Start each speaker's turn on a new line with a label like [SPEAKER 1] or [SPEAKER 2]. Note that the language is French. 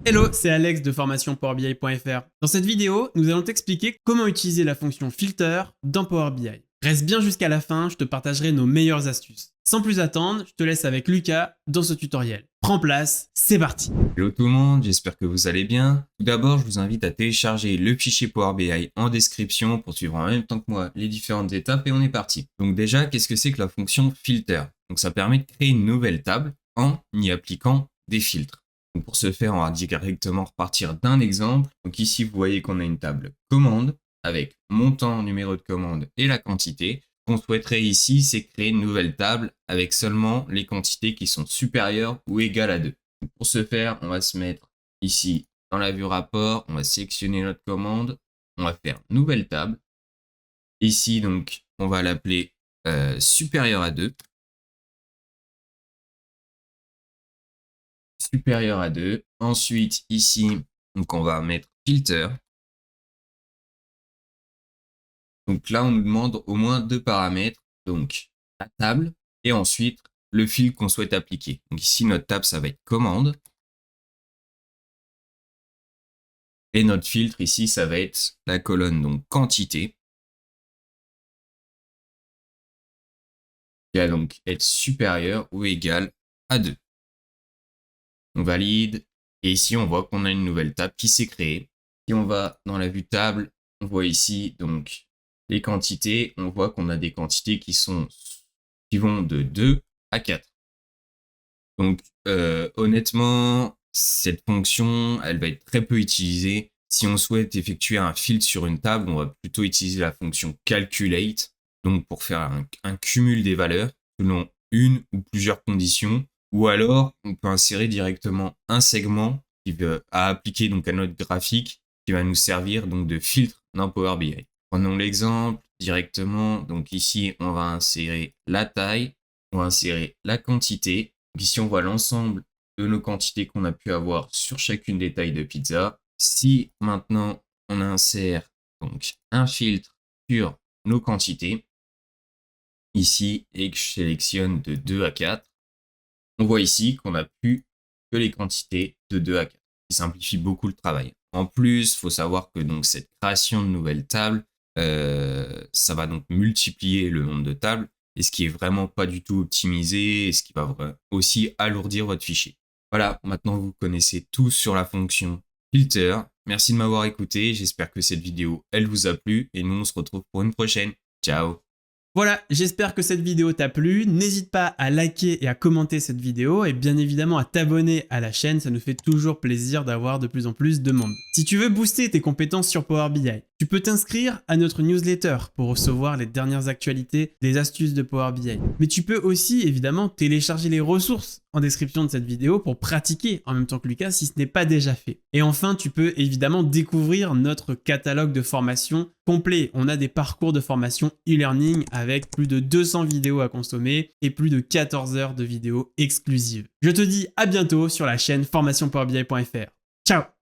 [SPEAKER 1] Hello, c'est Alex de formation-powerbi.fr. Dans cette vidéo, nous allons t'expliquer comment utiliser la fonction filter dans Power BI. Reste bien jusqu'à la fin, je te partagerai nos meilleures astuces. Sans plus attendre, je te laisse avec Lucas dans ce tutoriel. Prends place, c'est parti.
[SPEAKER 2] Hello tout le monde, j'espère que vous allez bien. Tout d'abord, je vous invite à télécharger le fichier Power BI en description pour suivre en même temps que moi les différentes étapes et on est parti. Donc déjà, qu'est-ce que c'est que la fonction filter? Donc ça permet de créer une nouvelle table en y appliquant des filtres. Donc pour ce faire, on va directement repartir d'un exemple. Donc ici, vous voyez qu'on a une table commande avec montant, numéro de commande et la quantité. Ce qu'on souhaiterait ici, c'est créer une nouvelle table avec seulement les quantités qui sont supérieures ou égales à 2. Donc pour ce faire, on va se mettre ici dans la vue rapport, on va sélectionner notre commande, on va faire nouvelle table. Ici, donc, on va l'appeler supérieur à 2. Supérieur à 2. Ensuite, ici, donc on va mettre filter. Donc là, on nous demande au moins deux paramètres. Donc, la table et ensuite le fil qu'on souhaite appliquer. Donc ici, notre table, ça va être commande. Et notre filtre ici, ça va être la colonne, donc quantité. Qui va donc être supérieur ou égal à 2. On valide. Et ici, on voit qu'on a une nouvelle table qui s'est créée. Si on va dans la vue table, on voit ici donc les quantités. On voit qu'on a des quantités qui vont de 2 à 4. Donc, honnêtement, cette fonction, elle va être très peu utilisée. Si on souhaite effectuer un filtre sur une table, on va plutôt utiliser la fonction calculate, donc pour faire un cumul des valeurs selon une ou plusieurs conditions. Ou alors, on peut insérer directement un segment à appliquer donc à notre graphique qui va nous servir donc de filtre dans Power BI. Prenons l'exemple directement. Donc ici, on va insérer la taille, on va insérer la quantité. Donc ici, on voit l'ensemble de nos quantités qu'on a pu avoir sur chacune des tailles de pizza. Si maintenant, on insère donc un filtre sur nos quantités, ici, et que je sélectionne de 2 à 4, on voit ici qu'on n'a plus que les quantités de 2 à 4, qui simplifie beaucoup le travail. En plus, il faut savoir que donc, cette création de nouvelles tables, ça va donc multiplier le nombre de tables, et ce qui est vraiment pas du tout optimisé, et ce qui va aussi alourdir votre fichier. Voilà, maintenant vous connaissez tout sur la fonction filter. Merci de m'avoir écouté, j'espère que cette vidéo, elle vous a plu, et nous on se retrouve pour une prochaine. Ciao!
[SPEAKER 1] Voilà, j'espère que cette vidéo t'a plu. N'hésite pas à liker et à commenter cette vidéo et bien évidemment à t'abonner à la chaîne, ça nous fait toujours plaisir d'avoir de plus en plus de monde. Si tu veux booster tes compétences sur Power BI, tu peux t'inscrire à notre newsletter pour recevoir les dernières actualités, les astuces de Power BI. Mais tu peux aussi évidemment télécharger les ressources en description de cette vidéo pour pratiquer en même temps que Lucas si ce n'est pas déjà fait. Et enfin, tu peux évidemment découvrir notre catalogue de formation complet. On a des parcours de formation e-learning avec plus de 200 vidéos à consommer et plus de 14 heures de vidéos exclusives. Je te dis à bientôt sur la chaîne formationpowerbi.fr. Ciao!